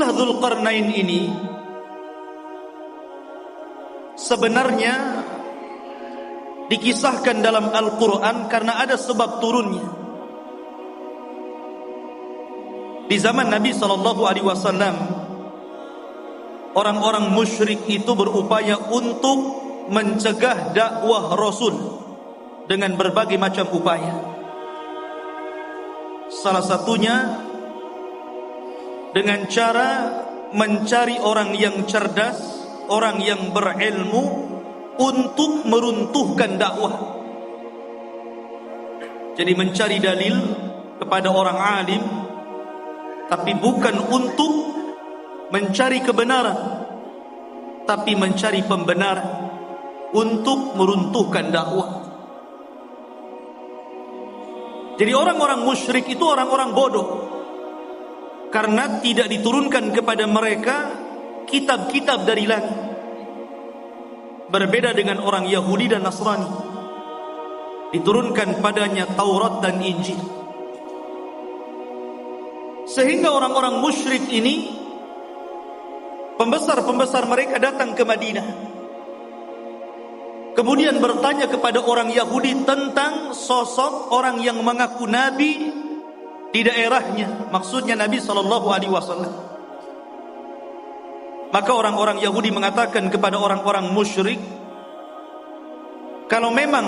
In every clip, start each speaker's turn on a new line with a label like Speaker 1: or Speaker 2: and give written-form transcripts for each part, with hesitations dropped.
Speaker 1: Kisah Dzulqarnain ini sebenarnya dikisahkan dalam Al-Quran karena ada sebab turunnya. Di zaman Nabi SAW, orang-orang musyrik itu berupaya untuk mencegah dakwah Rasul dengan berbagai macam upaya. Salah satunya dengan cara mencari orang yang cerdas, orang yang berilmu untuk meruntuhkan dakwah. Jadi mencari dalil kepada orang alim, tapi bukan untuk mencari kebenaran, tapi mencari pembenaran untuk meruntuhkan dakwah. Jadi orang-orang musyrik itu orang-orang bodoh, karena tidak diturunkan kepada mereka kitab-kitab dari langit. Berbeda dengan orang Yahudi dan Nasrani, diturunkan padanya Taurat dan Injil. Sehingga orang-orang musyrik ini, pembesar-pembesar mereka datang ke Madinah, kemudian bertanya kepada orang Yahudi tentang sosok orang yang mengaku nabi di daerahnya, maksudnya Nabi SAW. Maka orang-orang Yahudi mengatakan kepada orang-orang musyrik, kalau memang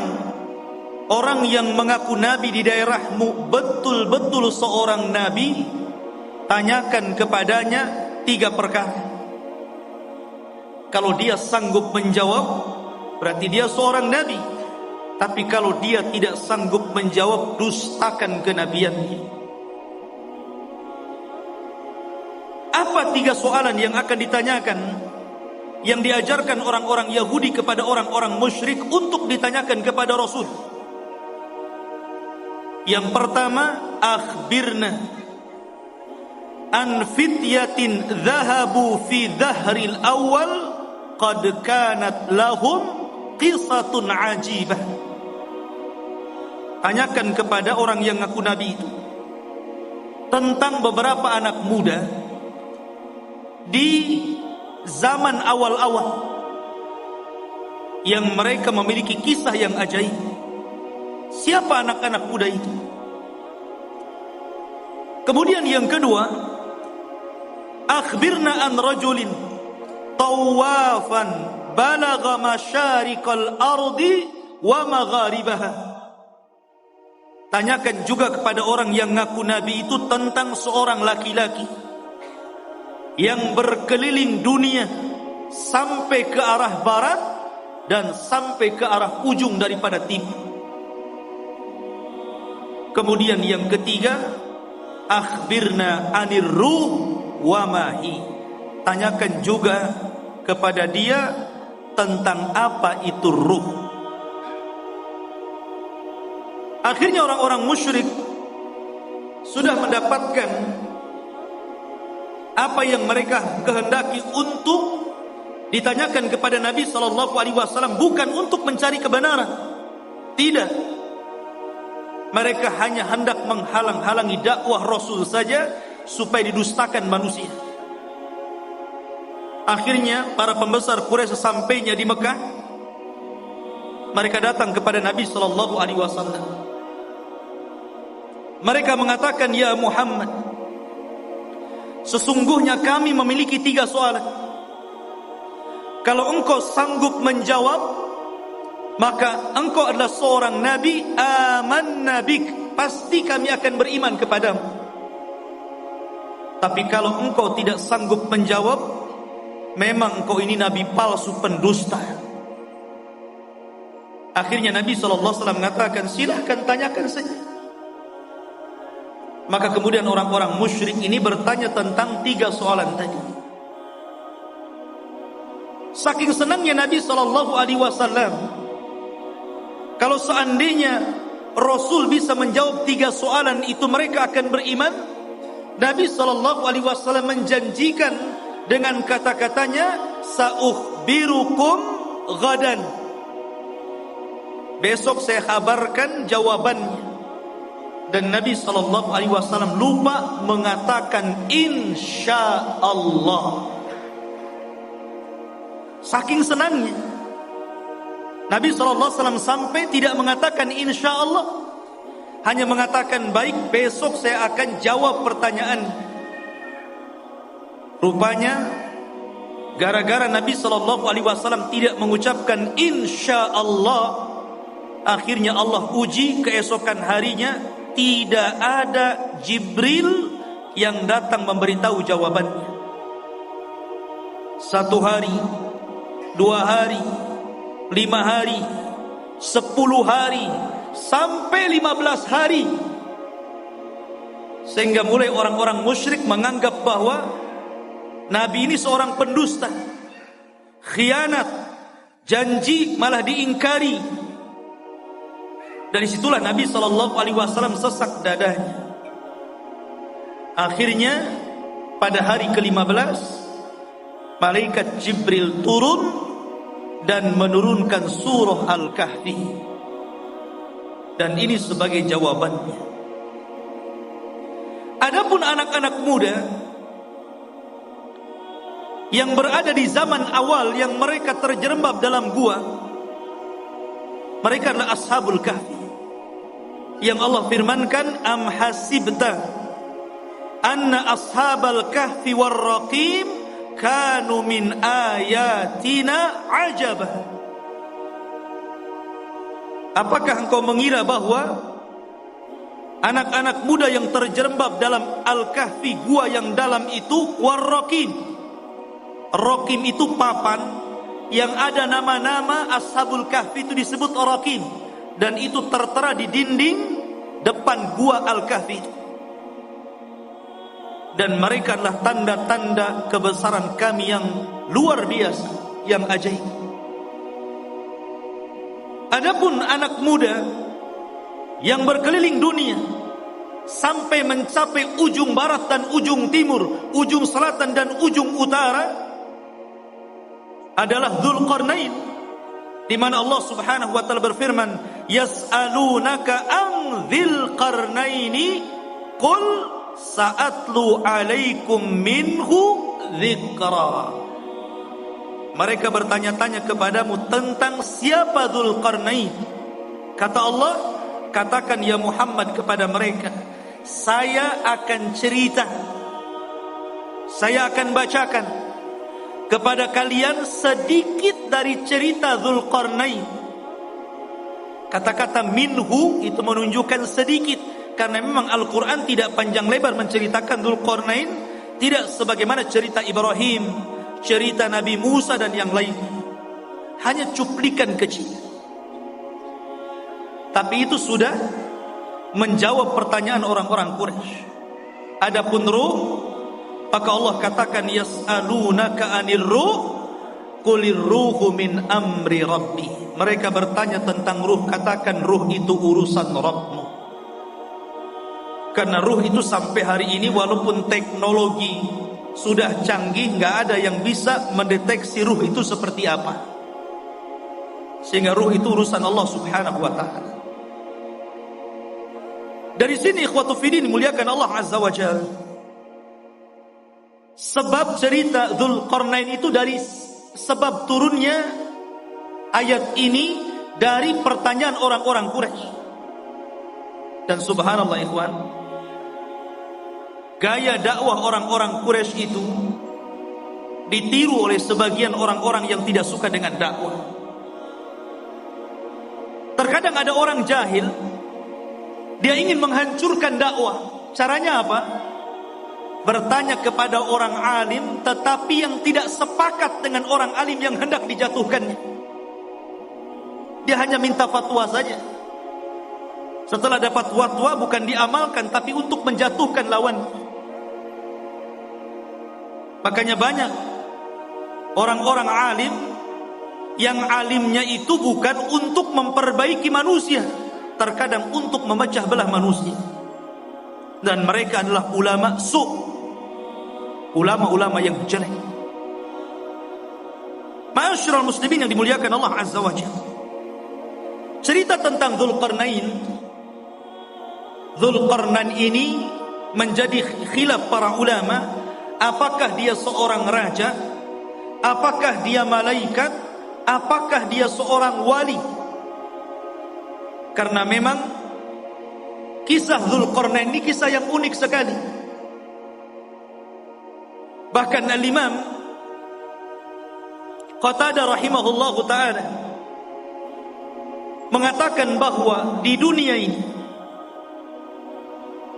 Speaker 1: orang yang mengaku nabi di daerahmu betul-betul seorang nabi, tanyakan kepadanya 3 perkara. Kalau dia sanggup menjawab, berarti dia seorang nabi. Tapi kalau dia tidak sanggup menjawab, dustakan kenabiannya. Apa 3 soalan yang akan ditanyakan, yang diajarkan orang-orang Yahudi kepada orang-orang musyrik untuk ditanyakan kepada Rasul? Yang pertama, akhbirna an fityatin dhahabu fi dhahril awal qad kanat lahum qisatun ajibah. Tanyakan kepada orang yang ngaku nabi itu tentang beberapa anak muda di zaman awal-awal yang mereka memiliki kisah yang ajaib. Siapa anak-anak muda itu? Kemudian yang kedua, akhbirna an rajulin tawafan balagha masyariqal ardi wa magharibaha. Tanyakan juga kepada orang yang ngaku nabi itu tentang seorang laki-laki yang berkeliling dunia sampai ke arah barat dan sampai ke arah ujung daripada timur. Kemudian yang ketiga, akhbirna anir ruh wa mahi. Tanyakan juga kepada dia tentang apa itu ruh. Akhirnya orang-orang musyrik sudah mendapatkan apa yang mereka kehendaki untuk ditanyakan kepada Nabi SAW, bukan untuk mencari kebenaran. Tidak. Mereka hanya hendak menghalang-halangi dakwah Rasul saja supaya didustakan manusia. Akhirnya para pembesar Quraisy sesampainya di Mekah, mereka datang kepada Nabi SAW. Mereka mengatakan, ya Muhammad, sesungguhnya kami memiliki 3 soalan. Kalau engkau sanggup menjawab, maka engkau adalah seorang nabi, amanna bik, pasti kami akan beriman kepadamu. Tapi kalau engkau tidak sanggup menjawab, memang engkau ini nabi palsu, pendusta. Akhirnya Nabi SAW mengatakan, silahkan tanyakan saja. Maka kemudian orang-orang musyrik ini bertanya tentang 3 soalan tadi. Saking senangnya Nabi SAW, kalau seandainya Rasul bisa menjawab 3 soalan itu, mereka akan beriman. Nabi SAW menjanjikan dengan kata-katanya, sa'ukhbirukum ghadan, besok saya kabarkan jawabannya. dan Nabi SAW lupa mengatakan insya Allah. Saking senangnya Nabi SAW sampai tidak mengatakan insya Allah, hanya mengatakan baik, besok saya akan jawab pertanyaan. Rupanya gara-gara Nabi SAW tidak mengucapkan insya Allah, akhirnya Allah uji keesokan harinya tidak ada Jibril yang datang memberitahu jawabannya. 1 hari, 2 hari, 5 hari, 10 hari, sampai 15 hari. Sehingga mulai orang-orang musyrik menganggap bahwa Nabi ini seorang pendusta, khianat, janji malah diingkari. Dari situlah Nabi SAW sesak dadanya. Akhirnya pada hari ke-15 malaikat Jibril turun dan menurunkan surah Al-Kahfi. Dan ini sebagai jawabannya. Adapun anak-anak muda yang berada di zaman awal yang mereka terjerembab dalam gua, mereka adalah Ashabul Kahfi, yang Allah firmankan, am hasibta anna ashabal kahfi warraqim kanu min ayatina ajaba. Apakah engkau mengira bahwa anak-anak muda yang terjerembab dalam Al-Kahfi, gua yang dalam itu, warraqim, raqim itu papan yang ada nama-nama Ashabul Kahfi, itu disebut raqim, dan itu tertera di dinding depan gua Al-Kahfi. Dan mereka adalah tanda-tanda kebesaran kami yang luar biasa, yang ajaib. Adapun anak muda yang berkeliling dunia sampai mencapai ujung barat dan ujung timur, ujung selatan dan ujung utara, adalah Dzulqarnain, di mana Allah Subhanahu wa taala berfirman, yas'alunaka an dzil qarnaini qul sa'atlu 'alaikum minhu dzikra. Mereka bertanya-tanya kepadamu tentang siapa Dzulqarnain. Kata Allah, katakan ya Muhammad kepada mereka, saya akan cerita, saya akan bacakan kepada kalian sedikit dari cerita Dzulqarnain. Kata-kata minhu itu menunjukkan sedikit, karena memang Al-Quran tidak panjang lebar menceritakan Dzulqarnain, tidak sebagaimana cerita Ibrahim, cerita Nabi Musa dan yang lain. Hanya cuplikan kecil. Tapi itu sudah menjawab pertanyaan orang-orang Quraisy. Adapun ruh, maka Allah katakan yas'alunaka 'anil ruh qulir ruhu min amri rabbi. Mereka bertanya tentang ruh, katakan ruh itu urusan Rabbmu. Karena ruh itu sampai hari ini walaupun teknologi sudah canggih, nggak ada yang bisa mendeteksi ruh itu seperti apa. Sehingga ruh itu urusan Allah Subhanahu wa taala. Dari sini ikhwatu fiddin muliakan Allah Azza wa Jalla. Sebab cerita Dzulqarnain itu dari sebab turunnya ayat ini dari pertanyaan orang-orang Quraisy. Dan subhanallah ikhwan, gaya dakwah orang-orang Quraisy itu ditiru oleh sebagian orang-orang yang tidak suka dengan dakwah. Terkadang ada orang jahil, dia ingin menghancurkan dakwah. Caranya apa? Bertanya kepada orang alim, tetapi yang tidak sepakat dengan orang alim yang hendak dijatuhkannya. Dia hanya minta fatwa saja. Setelah dapat fatwa bukan diamalkan, tapi untuk menjatuhkan lawan. Makanya banyak orang-orang alim yang alimnya itu bukan untuk memperbaiki manusia, terkadang untuk memecah belah manusia. Dan mereka adalah ulama su', ulama-ulama yang jelek. Ma'asyiral muslimin yang dimuliakan Allah Azza wa Jalla, cerita tentang Dzulqarnain Dzulqarnain ini menjadi khilaf para ulama, apakah dia seorang raja, apakah dia malaikat, apakah dia seorang wali. Karena memang kisah Dzulqarnain ini kisah yang unik sekali. Bahkan Al-Imam Qatadah rahimahullahu ta'ala mengatakan bahwa di dunia ini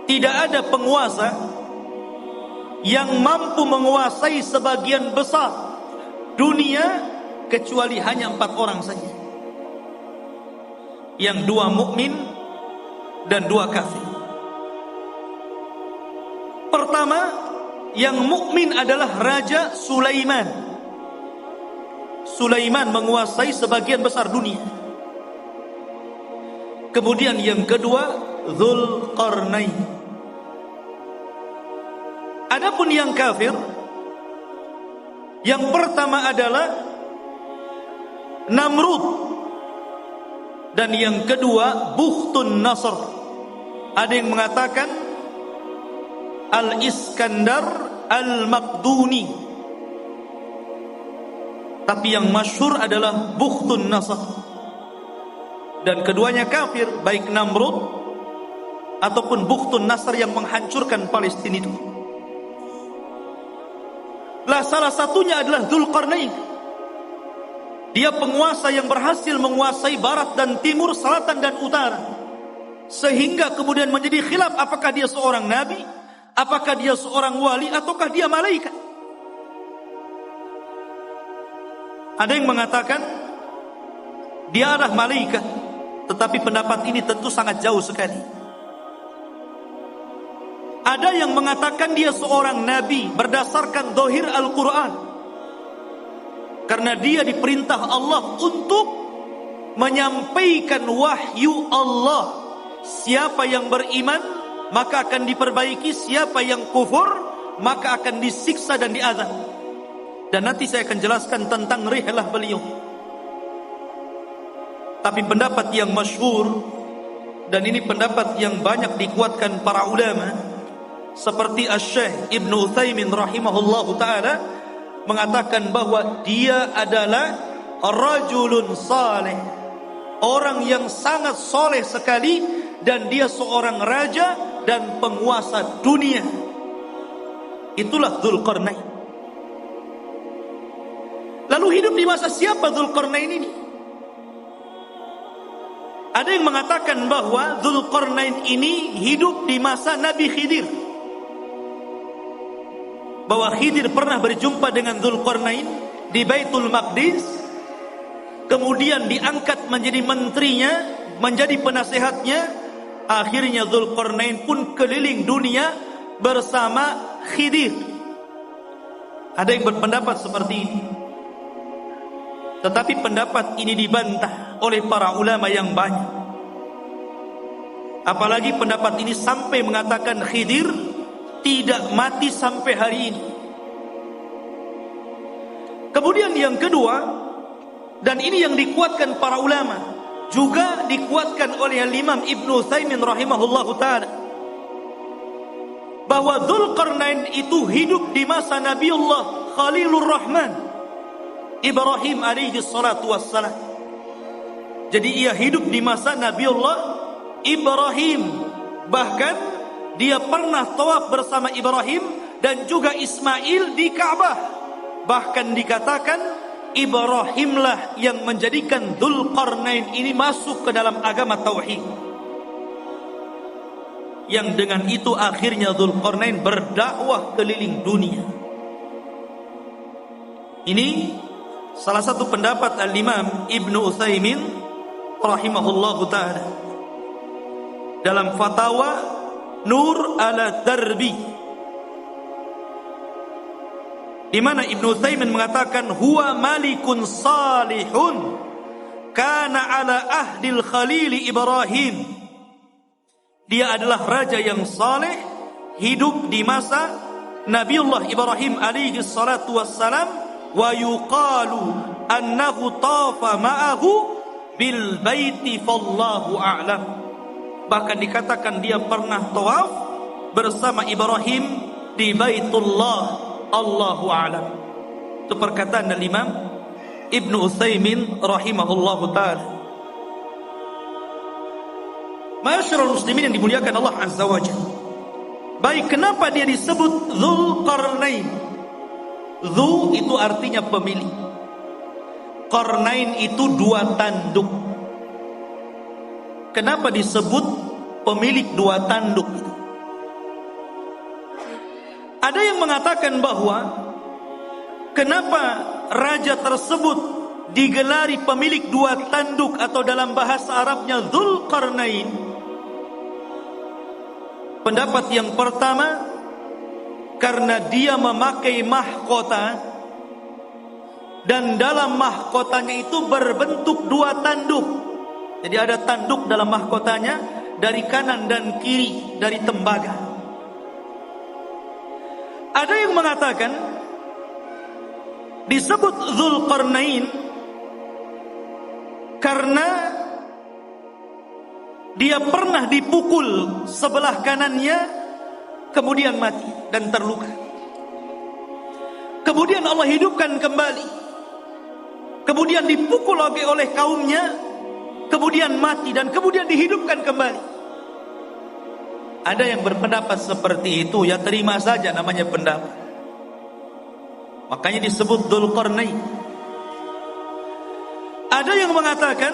Speaker 1: tidak ada penguasa yang mampu menguasai sebagian besar dunia kecuali hanya 4 orang saja, yang 2 mukmin dan 2 kafir. Pertama, yang mukmin adalah Raja Sulaiman. Sulaiman menguasai sebagian besar dunia. Kemudian yang kedua, Dzulqarnain. Adapun yang kafir, yang pertama adalah Namrud, dan yang kedua Bukhtun Nasr. Ada yang mengatakan Al-Iskandar Al-Maqduni, tapi yang masyhur adalah Bukhtun Nasr. Dan keduanya kafir, baik Namrud ataupun Bukhtun Nasr yang menghancurkan Palestina itu. Lah salah satunya adalah Dzulqarnain. Dia penguasa yang berhasil menguasai barat dan timur, selatan dan utara, sehingga kemudian menjadi khilaf apakah dia seorang nabi, apakah dia seorang wali, ataukah dia malaikat. Ada yang mengatakan dia adalah malaikat, tetapi pendapat ini tentu sangat jauh sekali. Ada yang mengatakan dia seorang nabi berdasarkan zahir Al-Quran, karena dia diperintah Allah untuk menyampaikan wahyu Allah. Siapa yang beriman maka akan diperbaiki, siapa yang kufur maka akan disiksa dan diazab. Dan nanti saya akan jelaskan tentang rihlah beliau. Tapi pendapat yang masyhur, dan ini pendapat yang banyak dikuatkan para ulama, seperti Asy-Syaikh Ibnu Utsaimin rahimahullahu taala, mengatakan bahwa dia adalah rajulun saleh, orang yang sangat soleh sekali, dan dia seorang raja dan penguasa dunia. Itulah Dzulqarnain. Lalu hidup di masa siapa Dzulqarnain ini? Ada yang mengatakan bahwa Dzulqarnain ini hidup di masa Nabi Khidir, bahwa Khidir pernah berjumpa dengan Dzulqarnain di Baitul Maqdis, kemudian diangkat menjadi menterinya, menjadi penasehatnya. Akhirnya Dzulqarnain pun keliling dunia bersama Khidir. Ada yang berpendapat seperti ini, tetapi pendapat ini dibantah oleh para ulama yang banyak. Apalagi pendapat ini sampai mengatakan Khidir tidak mati sampai hari ini. Kemudian yang kedua, dan ini yang dikuatkan para ulama, juga dikuatkan oleh Imam Ibnu Utsaimin rahimahullahu ta'ala, bahwa Dzulqarnain itu hidup di masa Nabiullah Khalilur Rahman Ibrahim alaihi salatu wassalam. Jadi ia hidup di masa Nabiullah Ibrahim. Bahkan dia pernah tawaf bersama Ibrahim dan juga Ismail di Ka'bah. Bahkan dikatakan Ibrahimlah yang menjadikan Dzulqarnain ini masuk ke dalam agama tauhid. Yang dengan itu akhirnya Dzulqarnain berdakwah keliling dunia. Ini salah satu pendapat Al-Imam Ibnu Utsaimin rahimahullahu ta'ala dalam fatwa Nur ala Darbi, di mana Ibnu Utsaimin mengatakan huwa malikun salihun kana ala ahdil khalil Ibrahim. Dia adalah raja yang saleh, hidup di masa Nabiullah Ibrahim alaihi salatu wassalam. Wa yuqalu annahu tafa ma'ahu bil baiti fallahu a'lam. Bahkan dikatakan dia pernah tawaf bersama Ibrahim di Baitullah. Allahu a'lam. Itu perkataan dari Imam Ibnu Utsaimin rahimahullahu taala. Ma'asyiral muslimin yang dimuliakan Allah azza wajalla. Baik, kenapa dia disebut Dzulqarnain? Dzu itu artinya pemilik. Qarnain itu dua tanduk. Kenapa disebut pemilik dua tanduk itu? Ada yang mengatakan bahwa kenapa raja tersebut digelari pemilik dua tanduk atau dalam bahasa Arabnya Dzulqarnain. Pendapat yang pertama, karena dia memakai mahkota dan dalam mahkotanya itu berbentuk dua tanduk. Jadi ada tanduk dalam mahkotanya dari kanan dan kiri dari tembaga. Ada yang mengatakan disebut Dzulqarnain karena dia pernah dipukul sebelah kanannya kemudian mati dan terluka. Kemudian Allah hidupkan kembali. Kemudian dipukul lagi oleh kaumnya, kemudian mati dan kemudian dihidupkan kembali. Ada yang berpendapat seperti itu, ya terima saja, namanya pendapat. Makanya disebut Dzulqarnain. Ada yang mengatakan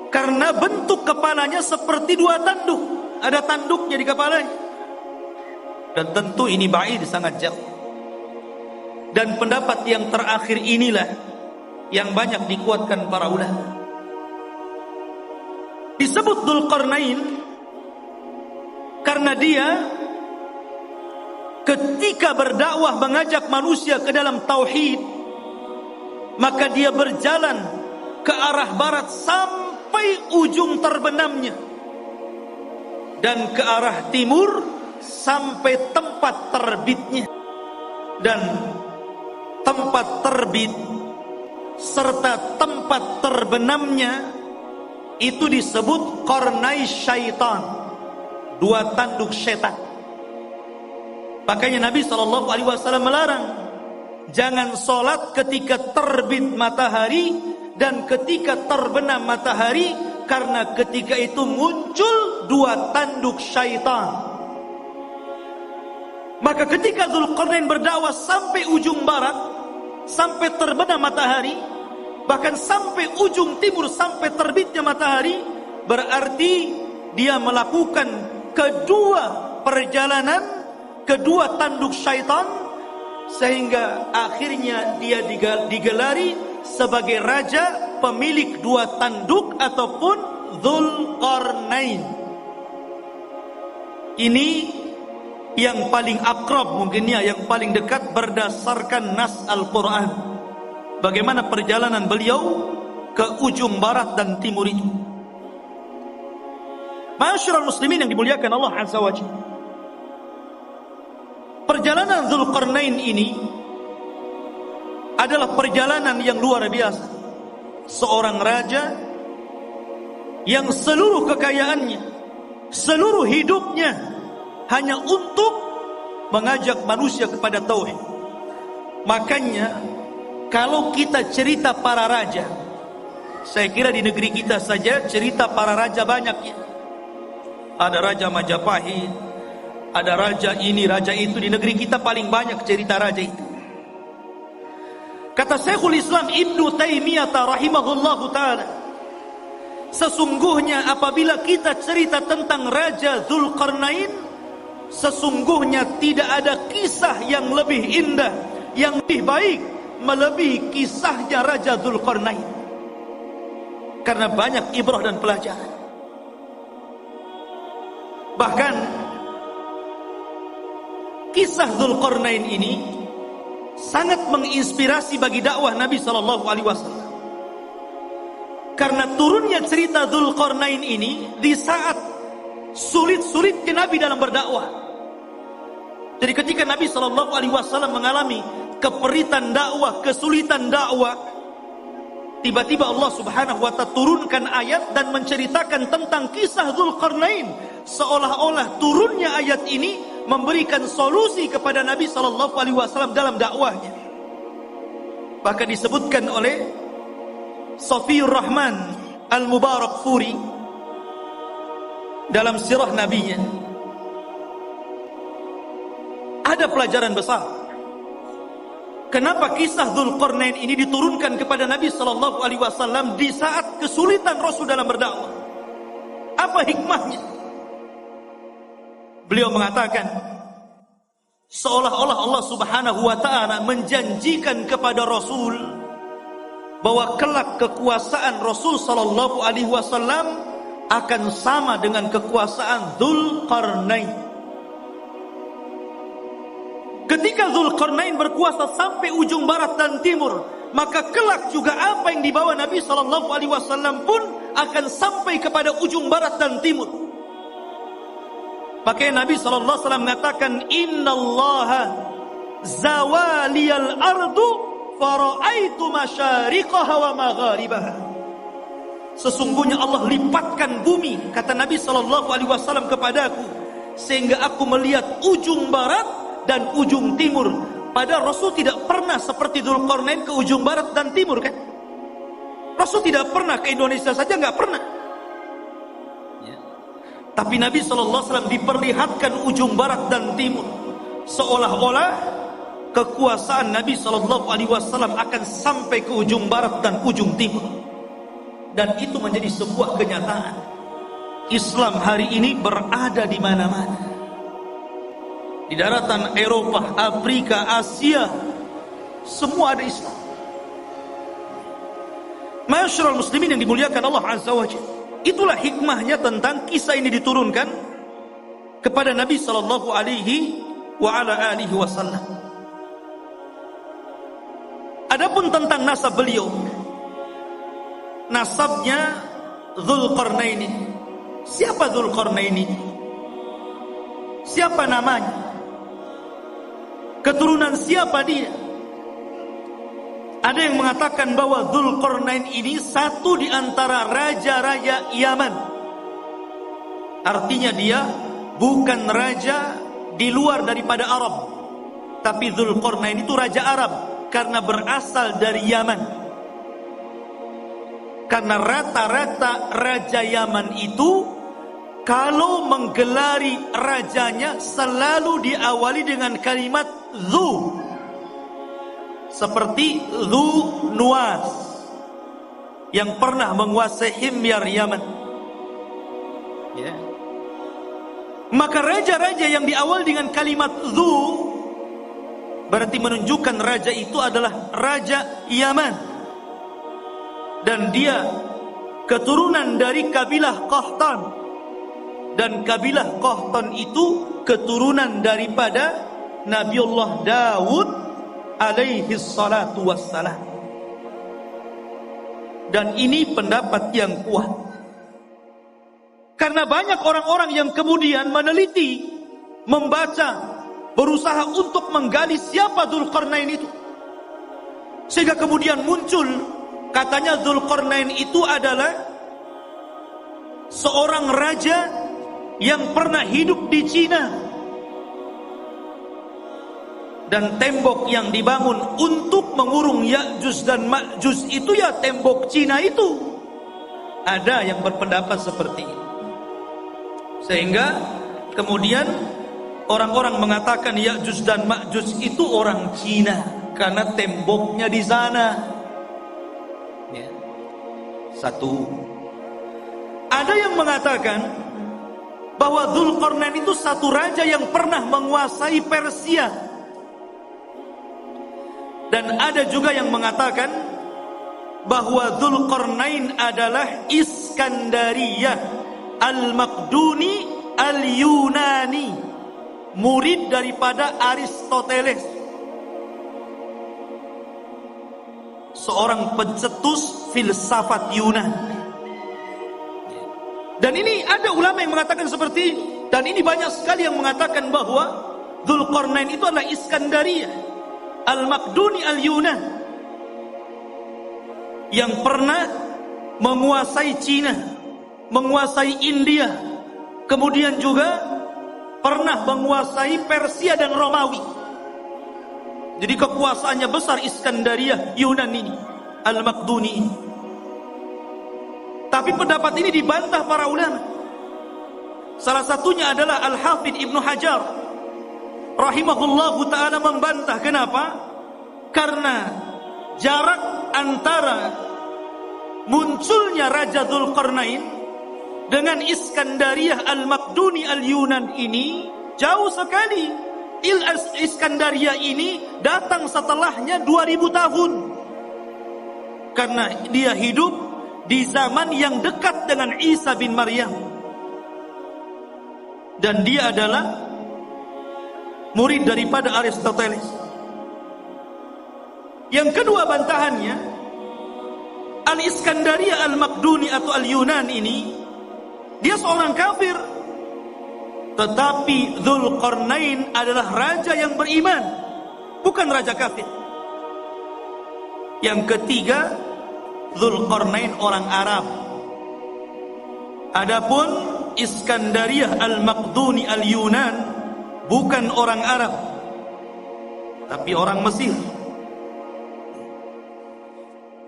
Speaker 1: karena bentuk kepalanya seperti dua tanduk, ada tanduknya di kepalanya. Dan tentu ini ba'id, sangat jauh. Dan pendapat yang terakhir inilah yang banyak dikuatkan para ulama. Disebut Dzulqarnain karena dia ketika berdakwah mengajak manusia ke dalam tauhid, maka dia berjalan ke arah barat sampai ujung terbenamnya dan ke arah timur sampai tempat terbitnya. Dan tempat terbit serta tempat terbenamnya itu disebut qarnai syaitan, dua tanduk setan. Makanya Nabi SAW melarang jangan sholat ketika terbit matahari dan ketika terbenam matahari, karena ketika itu muncul dua tanduk syaitan. Maka ketika Dzulqarnain berdakwah sampai ujung barat, sampai terbenam matahari, bahkan sampai ujung timur, sampai terbitnya matahari, berarti dia melakukan kedua perjalanan, kedua tanduk syaitan, sehingga akhirnya dia digelari sebagai raja pemilik dua tanduk ataupun Dzulqarnain. Ini yang paling akrab mungkinnya, yang paling dekat berdasarkan nas Al-Quran. Bagaimana perjalanan beliau ke ujung barat dan timur itu. Ma'asyiral muslimin yang dimuliakan Allah Azza wa Jalla. Perjalanan Dzulqarnain ini adalah perjalanan yang luar biasa. Seorang raja yang seluruh kekayaannya, seluruh hidupnya hanya untuk mengajak manusia kepada tauhid. Makanya kalau kita cerita para raja, saya kira di negeri kita saja cerita para raja banyak ya. Ada Raja Majapahit, ada raja ini, raja itu. Di negeri kita paling banyak cerita raja itu. Kata Syekhul Islam Ibnu Taimiyah rahimahullahu taala, sesungguhnya apabila kita cerita tentang Raja Dzulqarnain, sesungguhnya tidak ada kisah yang lebih indah, yang lebih baik melebihi kisahnya Raja Dzulqarnain. Karena banyak ibrah dan pelajaran. Bahkan kisah Dzulqarnain ini sangat menginspirasi bagi dakwah Nabi SAW. Karena turunnya cerita Dzulqarnain ini di saat sulit-sulitnya Nabi dalam berdakwah. Jadi ketika Nabi SAW mengalami keperitan dakwah, kesulitan dakwah, tiba-tiba Allah Subhanahu wa ta'ala turunkan ayat dan menceritakan tentang kisah Dzulqarnain, seolah-olah turunnya ayat ini memberikan solusi kepada Nabi sallallahu alaihi wasallam dalam dakwahnya. Bahkan disebutkan oleh Safiyur Rahman Al-Mubarakfuri dalam sirah nabinya, ada pelajaran besar. Kenapa kisah Dzulqarnain ini diturunkan kepada Nabi sallallahu alaihi wasallam di saat kesulitan Rasul dalam berdakwah? Apa hikmahnya? Beliau mengatakan, seolah-olah Allah Subhanahu wa ta'ala menjanjikan kepada Rasul bahwa kelak kekuasaan Rasul sallallahu alaihi wasallam akan sama dengan kekuasaan Dzulqarnain. Ketika Dzulqarnain berkuasa sampai ujung barat dan timur, maka kelak juga apa yang dibawa Nabi sallallahu alaihi wasallam pun akan sampai kepada ujung barat dan timur. Makanya Nabi sallallahu alaihi wasallam mengatakan, innallaha zawaliyal ardu fara'aitu masyariqaha wa magharibaha. Sesungguhnya Allah lipatkan bumi, kata Nabi sallallahu alaihi wasallam kepadaku, sehingga aku melihat ujung barat dan ujung timur. Padahal Rasul tidak pernah seperti Dzulqarnain ke ujung barat dan timur, kan? Rasul tidak pernah ke Indonesia saja, nggak pernah. Ya. Tapi Nabi SAW diperlihatkan ujung barat dan timur, seolah-olah kekuasaan Nabi SAW akan sampai ke ujung barat dan ujung timur. Dan itu menjadi sebuah kenyataan. Islam hari ini berada di mana-mana. Di daratan Eropa, Afrika, Asia, semua ada Islam. Ma'asyiral muslimin yang dimuliakan Allah Azza wa Jalla. Itulah hikmahnya tentang kisah ini diturunkan kepada Nabi sallallahu alaihi wa ala alihi wasallam. Adapun tentang nasab beliau, nasabnya Dzulqarnain ini. Siapa Dzulqarnain ini? Siapa namanya? Keturunan siapa dia? Ada yang mengatakan bahwa Dzulqarnain ini satu di antara raja-raja Yaman. Artinya dia bukan raja di luar daripada Arab, tapi Dzulqarnain itu raja Arab karena berasal dari Yaman. Karena rata-rata raja Yaman itu kalau menggelari rajanya selalu diawali dengan kalimat Dzu, seperti Dzu Nuwas yang pernah menguasai Himyar Yaman. Ya. Maka raja-raja yang diawali dengan kalimat Dzu berarti menunjukkan raja itu adalah raja Yaman, dan dia keturunan dari kabilah Qahtan, dan kabilah Qahtan itu keturunan daripada Nabiullah Daud alaihi salatu wassalam. Dan ini pendapat yang kuat, karena banyak orang-orang yang kemudian meneliti, membaca, berusaha untuk menggali siapa Dzulqarnain itu, sehingga kemudian muncul katanya Dzulqarnain itu adalah seorang raja yang pernah hidup di Cina. Dan tembok yang dibangun untuk mengurung Ya'juj dan Ma'juj itu ya tembok Cina itu. Ada yang berpendapat seperti itu. Sehingga kemudian orang-orang mengatakan Ya'juj dan Ma'juj itu orang Cina karena temboknya di sana. Ya. Satu. Ada yang mengatakan bahwa Dzulqarnain itu satu raja yang pernah menguasai Persia. Dan ada juga yang mengatakan bahwa Dzulqarnain adalah Iskandariyah Al-Maqduni Al-Yunani, murid daripada Aristoteles, seorang pencetus filsafat Yunani. Dan ini ada ulama yang mengatakan seperti ini. Dan ini banyak sekali yang mengatakan bahwa Dzulqarnain itu adalah Iskandariyah Al-Maqduni Al-Yunan, yang pernah menguasai Cina, menguasai India, kemudian juga pernah menguasai Persia dan Romawi. Jadi kekuasaannya besar Iskandariyah Yunan ini, Al-Maqduni ini. Tapi pendapat ini dibantah para ulama. Salah satunya adalah Al-Hafidh Ibnu Hajar rahimahullahu ta'ala membantah. Kenapa? Karena jarak antara munculnya Raja Dzulqarnain dengan Iskandariyah Al-Maqduni Al-Yunan ini jauh sekali. Iskandariyah ini datang setelahnya 2000 tahun. Karena dia hidup di zaman yang dekat dengan Isa bin Maryam. Dan dia adalah murid daripada Aristoteles. Yang kedua bantahannya, Al-Iskandariyah Al-Maqduni atau Al-Yunan ini, dia seorang kafir. Tetapi Dzulqarnain adalah raja yang beriman, bukan raja kafir. Yang ketiga, Dzulqarnain orang Arab. Adapun Iskandariyah Al-Maqduni Al-Yunan bukan orang Arab, tapi orang Mesir.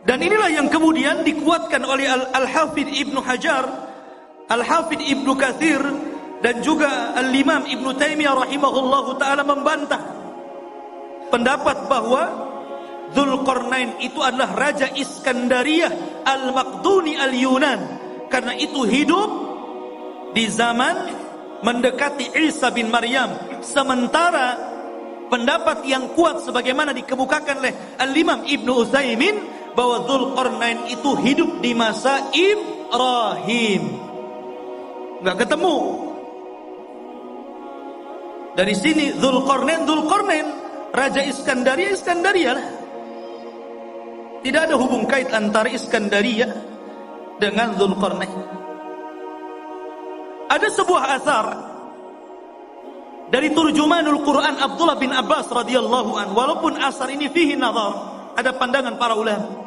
Speaker 1: Dan inilah yang kemudian dikuatkan oleh Al-Hafidh Ibnu Hajar, Al-Hafidh Ibnu Katsir, dan juga Al-Imam Ibnu Taimiyah rahimahullahu ta'ala membantah pendapat bahwa Dzulqarnain itu adalah Raja Iskandariyah Al-Maqduni Al-Yunan, karena itu hidup di zaman mendekati Isa bin Maryam. Sementara pendapat yang kuat sebagaimana dikemukakan oleh Al-Imam Ibnu Utsaimin bahwa Dzulqarnain itu hidup di masa Ibrahim. Enggak ketemu. Dari sini Dzulqarnain Raja Iskandariyah lah. Tidak ada hubung kait antara Iskandariyah dengan Dzulqarnain. Ada sebuah asar dari turjumanul Quran Abdullah bin Abbas radhiyallahu an, walaupun asar ini fihi nazar, ada pandangan para ulama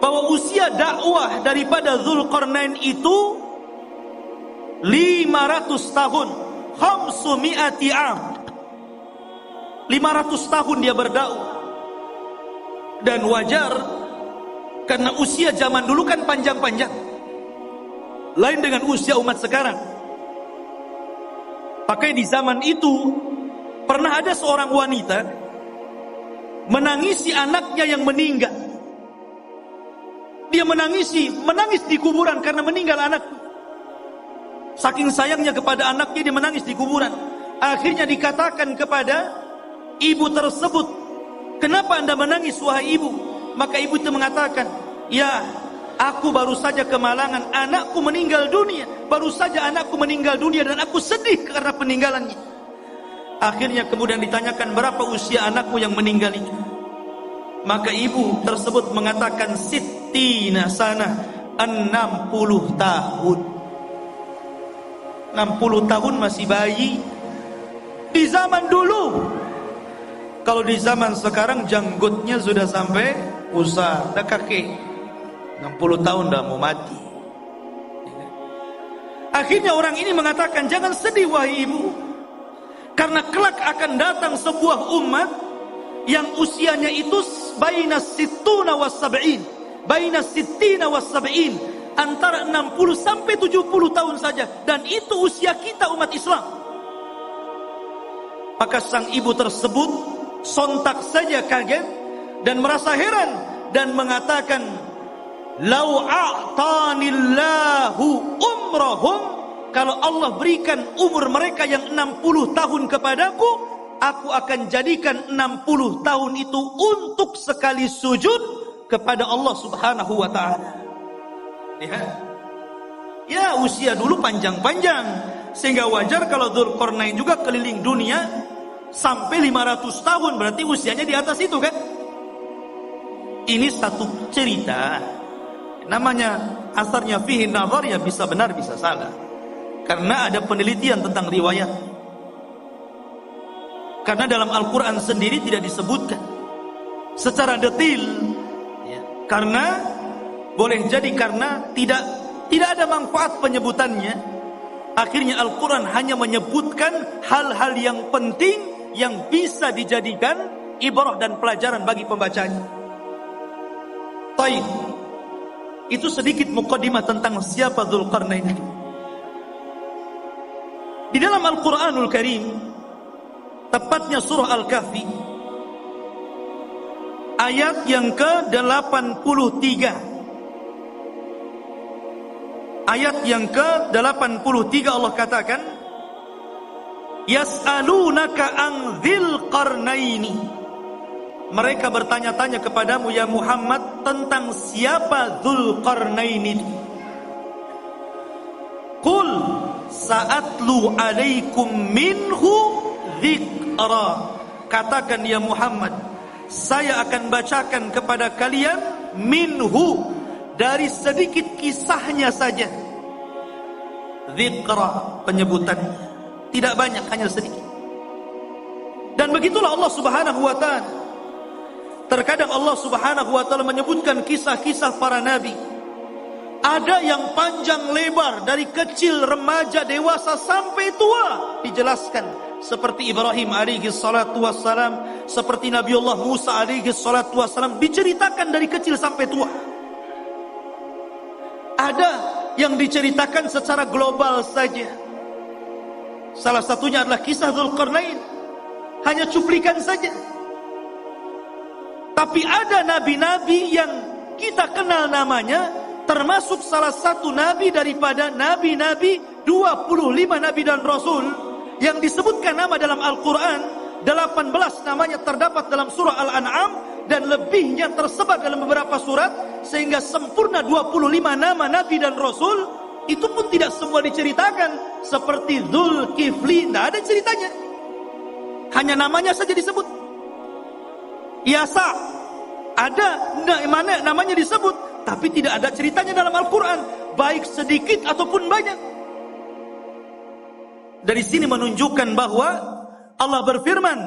Speaker 1: bahwa usia dakwah daripada Dzulqarnain itu 500 tahun, 500 am. 500 tahun dia berdakwah. Dan wajar karena usia zaman dulu kan panjang-panjang, lain dengan usia umat sekarang. Pakai di zaman itu pernah ada seorang wanita menangisi anaknya yang meninggal. Dia menangis di kuburan karena meninggal anak. Saking sayangnya kepada anaknya, dia menangis di kuburan. Akhirnya dikatakan kepada ibu tersebut, "Kenapa Anda menangis wahai ibu?" Maka ibu itu mengatakan, "Ya, aku baru saja kemalangan, anakku meninggal dunia. Baru saja anakku meninggal dunia dan aku sedih karena peninggalannya." Akhirnya kemudian ditanyakan, "Berapa usia anakmu yang meninggal itu?" Maka ibu tersebut mengatakan, "Sittina sana, 60 tahun." 60 tahun masih bayi. Di zaman dulu. Kalau di zaman sekarang janggutnya sudah sampai pusar, dah kakek. 60 tahun dah mau mati. Akhirnya orang ini mengatakan, "Jangan sedih wahai ibu, karena kelak akan datang sebuah umat yang usianya itu baina sittuna was sab'in, baina sittina was sab'in, antara 60 sampai 70 tahun saja, dan itu usia kita umat Islam." Maka sang ibu tersebut sontak saja kaget dan merasa heran dan mengatakan, "Lau a'tanillahu umrahum," kalau Allah berikan umur mereka yang 60 tahun kepadaku, aku akan jadikan 60 tahun itu untuk sekali sujud kepada Allah Subhanahu wa ta'ala. Lihat. Ya, usia dulu panjang-panjang, sehingga wajar kalau Dzulqarnain juga keliling dunia sampai 500 tahun, berarti usianya di atas itu kan. Ini satu cerita. Namanya asarnya fihi nazar, ya bisa benar bisa salah. Karena ada penelitian tentang riwayat. Karena dalam Al-Quran sendiri tidak disebutkan secara detail ya, Karena boleh jadi karena tidak ada manfaat penyebutannya, akhirnya Al-Quran hanya menyebutkan hal-hal yang penting yang bisa dijadikan ibrah dan pelajaran bagi pembacanya. Taib. Itu sedikit muqaddimah tentang siapa Dzulqarnain. Di dalam Al-Quranul Karim, tepatnya surah Al-Kahfi, ayat yang ke-83. Ayat yang ke-83 Allah katakan, Yas'alunaka an dzil qarnaini. Mereka bertanya-tanya kepadamu ya Muhammad tentang siapa Dzulqarnain itu. Qul sa'atlu alaikum minhu dzikra. Katakan ya Muhammad, saya akan bacakan kepada kalian minhu, dari sedikit kisahnya saja. Dzikra, penyebutannya tidak banyak, hanya sedikit. Dan begitulah Allah Subhanahu wa ta'ala. Terkadang Allah Subhanahu wa ta'ala menyebutkan kisah-kisah para nabi. Ada yang panjang lebar, dari kecil, remaja, dewasa sampai tua dijelaskan. Seperti Ibrahim alaihi salatu wassalam, seperti Nabiullah Musa alaihi salatu wassalam, diceritakan dari kecil sampai tua. Ada yang diceritakan secara global saja. Salah satunya adalah kisah Dzulqarnain, hanya cuplikan saja. Tapi ada nabi-nabi yang kita kenal namanya, termasuk salah satu nabi daripada nabi-nabi 25 nabi dan rasul yang disebutkan nama dalam Al-Quran. 18 namanya terdapat dalam surah Al-An'am, dan lebihnya tersebar dalam beberapa surat, sehingga sempurna 25 nama nabi dan rasul. Itu pun tidak semua diceritakan. Seperti Dzulkifli, tidak ada ceritanya, hanya namanya saja disebut. Yasa ada namanya disebut, tapi tidak ada ceritanya dalam Al-Quran, baik sedikit ataupun banyak. Dari sini menunjukkan bahwa Allah berfirman,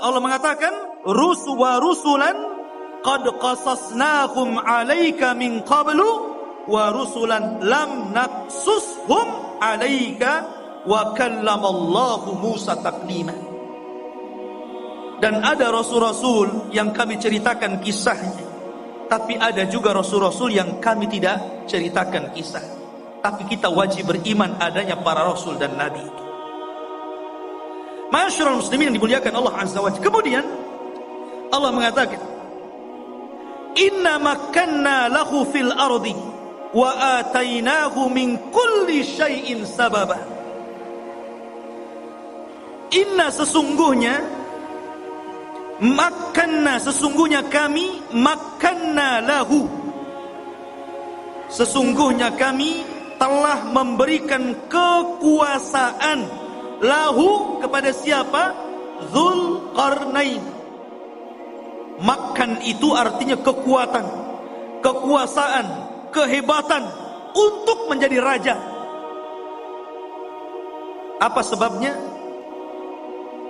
Speaker 1: Allah mengatakan, rusulan qad qasasnahum 'alaika min qablu wa rusulan lam naqsushum 'alaika wa kallamallahu Musa taklima. Dan ada rasul-rasul yang kami ceritakan kisahnya, tapi ada juga rasul-rasul yang kami tidak ceritakan kisah. Tapi kita wajib beriman adanya para rasul dan nabi itu. Ma'asyiral muslimin yang dimuliakan Allah Azza wa Jalla. Kemudian Allah mengatakan, Inna makkanna lahu fil ardi wa atainahu min kulli syai'in sababa. Inna, sesungguhnya, makanna, sesungguhnya kami, makanna lahu, sesungguhnya kami telah memberikan kekuasaan lahu, kepada siapa? Dzulqarnain. Makan itu artinya kekuatan, kekuasaan, kehebatan untuk menjadi raja. Apa sebabnya?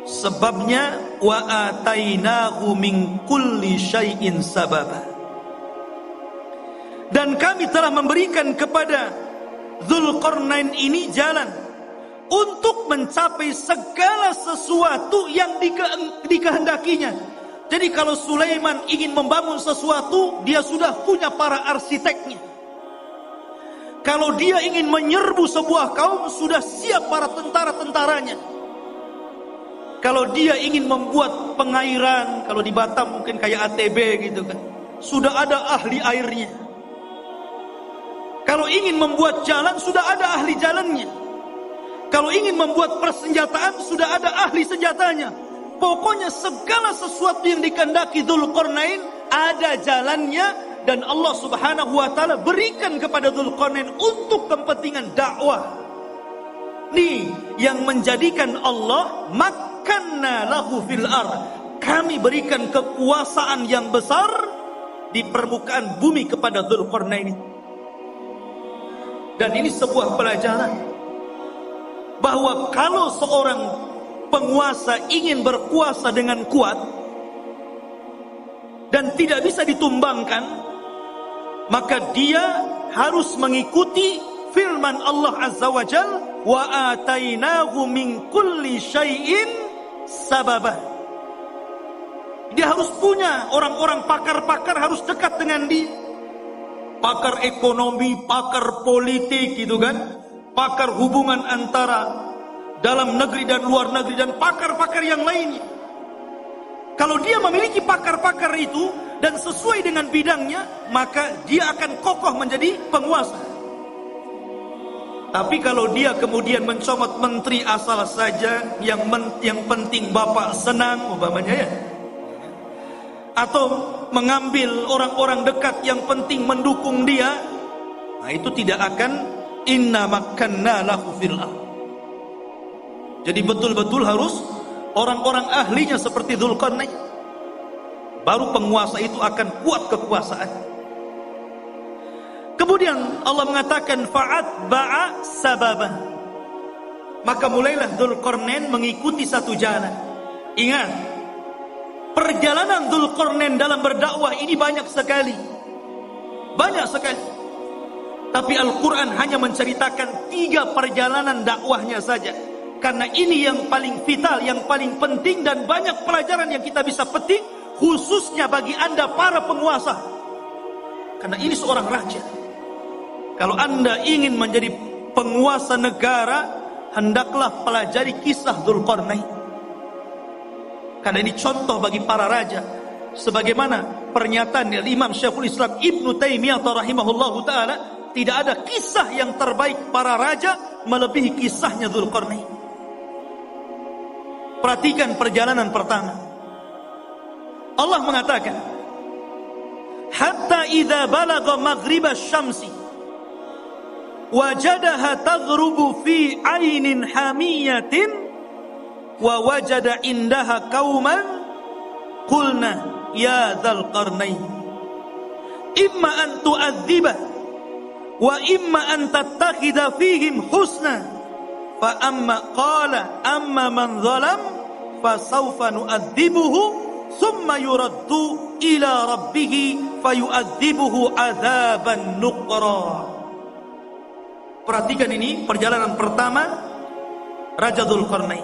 Speaker 1: Sebabnya wa atainahu min kulli syai'in sababa. Dan kami telah memberikan kepada Dzulqarnain ini jalan untuk mencapai segala sesuatu yang dikehendakinya. Jadi kalau Sulaiman ingin membangun sesuatu, dia sudah punya para arsiteknya. Kalau dia ingin menyerbu sebuah kaum, sudah siap para tentara-tentaranya. Kalau dia ingin membuat pengairan, kalau di Batam mungkin kayak ATB gitu kan, sudah ada ahli airnya. Kalau ingin membuat jalan, sudah ada ahli jalannya. Kalau ingin membuat persenjataan, sudah ada ahli senjatanya. Pokoknya segala sesuatu yang dikehendaki Dzulqarnain ada jalannya, dan Allah Subhanahu wa ta'ala berikan kepada Dzulqarnain untuk kepentingan dakwah. Nih yang menjadikan Allah makanna lahu fil ard, kami berikan kekuasaan yang besar di permukaan bumi kepada Dzulqarnain. Dan ini sebuah pelajaran bahwa kalau seorang penguasa ingin berkuasa dengan kuat, dan tidak bisa ditumbangkan, maka dia harus mengikuti firman Allah Azza wa Jal, wa atainahu min kulli syai'in sababah. Dia harus punya orang-orang pakar-pakar, harus dekat dengan dia. Pakar ekonomi, pakar politik gitu kan, pakar hubungan antara dalam negeri dan luar negeri, dan pakar-pakar yang lainnya. Kalau dia memiliki pakar-pakar itu dan sesuai dengan bidangnya, maka dia akan kokoh menjadi penguasa. Tapi kalau dia kemudian mencomot menteri asal saja, yang penting bapak senang umpamanya ya, atau mengambil orang-orang dekat yang penting mendukung dia, nah itu tidak akan inna makkanna lahu fil ardh. Jadi betul-betul harus orang-orang ahlinya seperti Dzulqarnain, baru penguasa itu akan kuat kekuasaan. Kemudian Allah mengatakan fa'atba'a sababah, maka mulailah Dzulqarnain mengikuti satu jalan. Ingat, perjalanan Dzulqarnain dalam berdakwah ini banyak sekali. Tapi Al-Quran hanya menceritakan 3 perjalanan dakwahnya saja, karena ini yang paling vital, yang paling penting, dan banyak pelajaran yang kita bisa petik, khususnya bagi Anda para penguasa. Karena ini seorang raja. Kalau Anda ingin menjadi penguasa negara, hendaklah pelajari kisah Dzulqarnain. Karena ini contoh bagi para raja. Sebagaimana pernyataan Imam Syekhul Islam Ibnu Taimiyah rahimahullahu ta'ala, tidak ada kisah yang terbaik para raja melebihi kisahnya Dzulqarnain. Perhatikan perjalanan pertama. Allah mengatakan, hatta idza balagha maghribasy syamsi wajadaha taghrubu fi ainin hamiyatin wa wajada indaha qauman qulna ya dzal qarnain imma an tu'adziba wa imma an tattakhidha fihim husna fa amma qala amma man zalam fa sawfa nu'adzibuhu thumma yuraddu ila rabbih fayu'adzibuhu adzaban nuqra. Perhatikan ini perjalanan pertama Raja Dzulqarnain.